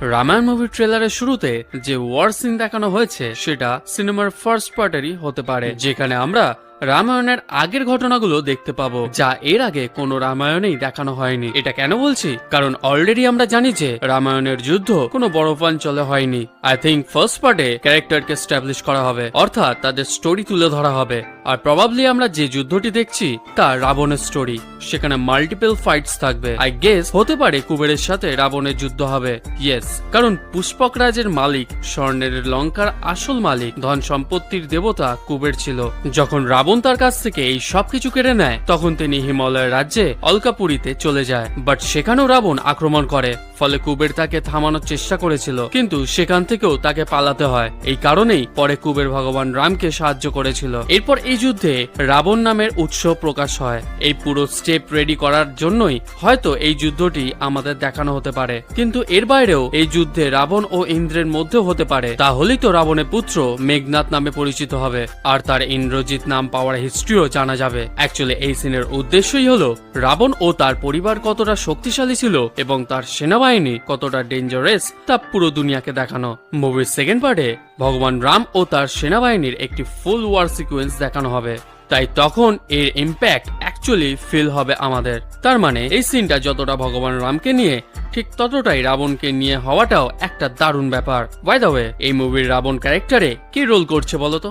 রামায়ণ মুভির ট্রেলারের শুরুতে যে ওয়ার সিন দেখানো হয়েছে সেটা সিনেমার ফার্স্ট পার্টেরই হতে পারে, যেখানে আমরা রামায়ণের আগের ঘটনাগুলো দেখতে পাবো, যা এর আগে কোনো রামায়ণেই দেখানো হয়নি। এটা কেন বলছি? কারণ অলরেডি আমরা জানি যে রামায়ণের যুদ্ধ কোনো বড় অঞ্চলে হয়নি। আই থিঙ্ক ফার্স্ট পার্টে ক্যারেক্টারকে এস্টাবলিশ করা হবে, অর্থাৎ তাদের স্টোরি তুলে ধরা হবে। আর প্রবাবলি আমরা যে যুদ্ধটি দেখছি তা রাবণের স্টোরি। সেখানে মাল্টিপল ফাইটস থাকবে। আই গেস হতে পারে কুবেরের সাথে রাবণের যুদ্ধ হবে। ইয়েস, কারণ পুষ্পক রাজের মালিক, স্বর্ণের লঙ্কার আসল মালিক, ধন সম্পত্তির দেবতা কুবের ছিল। যখন রাবণ তার কাছ থেকে এই সবকিছু কেড়ে নেয়, তখন তিনি হিমালয়ের রাজ্যে অলকাপুরীতে চলে যায়। বাট সেখানেও রাবণ আক্রমণ করে, ফলে কুবের তাকে থামানোর চেষ্টা করেছিল, কিন্তু সেখান থেকেও তাকে পালাতে হয়। এই কারণেই পরে কুবের ভগবান রামকে সাহায্য করেছিল। এরপর এই যুদ্ধে রাবণ নামের উৎস প্রকাশ হয়। এই পুরো স্টেপ রেডি করার জন্যই হয়তো এই যুদ্ধটি আমাদের দেখানো হতে পারে, কিন্তু এর বাইরেও এই যুদ্ধে রাবণ ও ইন্দ্রের মধ্যেও হতে পারে। তাহলেই তো রাবণের পুত্র মেঘনাথ নামে পরিচিত হবে, আর তার ইন্দ্রজিৎ নাম পাওয়ার হিস্ট্রিও জানা যাবে। অ্যাকচুয়ালি এই সিনের উদ্দেশ্যই হলো রাবণ ও তার পরিবার কতটা শক্তিশালী ছিল এবং তার সেনাবাহিনী কতটা ডেঞ্জারাস তা পুরো দুনিয়াকে দেখানো। মুভির সেকেন্ড পার্টে ভগবান রাম ও তার সেনাবাহিনীর একটি ফুল ওয়ার সিকোয়েন্স দেখানো হবে, তাই তখন এর ইম্প্যাক্ট অ্যাকচুয়ালি ফিল হবে আমাদের। তার মানে এই সিনটা যতটা ভগবান রামকে নিয়ে, ঠিক ততটাই রাবণকে নিয়ে হওয়াটাও একটা দারুণ ব্যাপার। বাই দ্য ওয়ে, এই মুভির রাবণ ক্যারেক্টারে কে রোল করছে বলতো?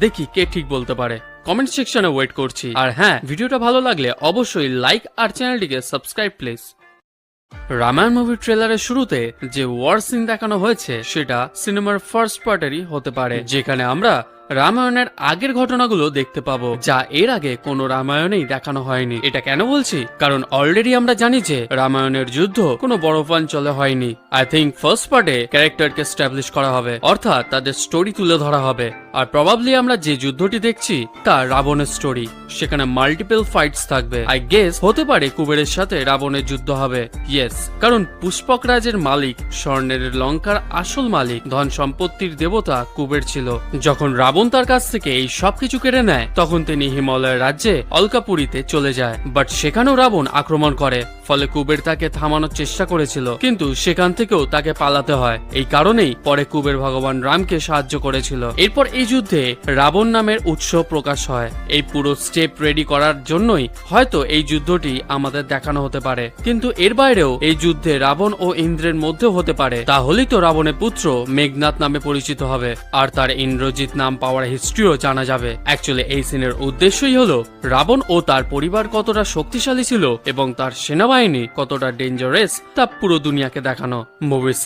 দেখি কে ঠিক বলতে পারে। কমেন্ট সেকশনে ওয়েট করছি। আর হ্যাঁ, ভিডিওটা ভালো লাগলে অবশ্যই লাইক আর চ্যানেলটিকে সাবস্ক্রাইব প্লিজ। রামায়ণ মুভির ট্রেলারের শুরুতে যে ওয়ার সিন দেখানো হয়েছে সেটা সিনেমার ফার্স্ট পার্টেরই হতে পারে, যেখানে আমরা রামায়ণের আগের ঘটনাগুলো দেখতে পাবো, যা এর আগে কোনো রামায়ণেই দেখানো হয়নি। এটা কেন বলছি? কারণ অলরেডি আমরা জানি যে রামায়ণের যুদ্ধ কোনো বড় অঞ্চলে হয়নি। আই থিঙ্ক ফার্স্ট পার্টে ক্যারেক্টারকে এস্টাবলিশ করা হবে, অর্থাৎ তাদের স্টোরি তুলে ধরা হবে। আর প্রবাবলি আমরা যে যুদ্ধটি দেখছি তা রাবণের স্টোরি। সেখানে মাল্টিপল ফাইটস থাকবে। আই গেস হতে পারে কুবেরের সাথে রাবণের যুদ্ধ হবে। ইয়েস, কারণ পুষ্পক রাজের মালিক, স্বর্ণের লঙ্কার আসল মালিক, ধন সম্পত্তির দেবতা কুবের ছিল। যখন রাবণ তার কাছ থেকে এই সবকিছু কেড়ে নেয়, তখন তিনি হিমালয়ের রাজ্যে অলকাপুরীতে চলে যায়। বাট সেখানেও রাবণ আক্রমণ করে, ফলে কুবের তাকে থামানোর চেষ্টা করেছিল, কিন্তু সেখান থেকেও তাকে পালাতে হয়। এই কারণেই পরে কুবের ভগবান রামকে সাহায্য করেছিল। এরপর এই যুদ্ধে রাবণ নামের উৎস প্রকাশ হয়। এই পুরো স্টেপ রেডি করার জন্যই হয়তো এই যুদ্ধটি আমাদের দেখানো হতে পারে, কিন্তু এর বাইরেও এই যুদ্ধে রাবণ ও ইন্দ্রের মধ্যেও হতে পারে। তাহলেই তো রাবণের পুত্র মেঘনাথ নামে পরিচিত হবে, আর তার ইন্দ্রজিৎ নাম পাওয়ার হিস্ট্রিও জানা যাবে। অ্যাকচুয়ালি এই সিনের উদ্দেশ্যই হলো রাবণ ও তার পরিবার কতটা শক্তিশালী ছিল এবং তার সেনাবাহিনী কতটা ডেঞ্জারাস তা পুরো দুনিয়াকে দেখানো। মুভির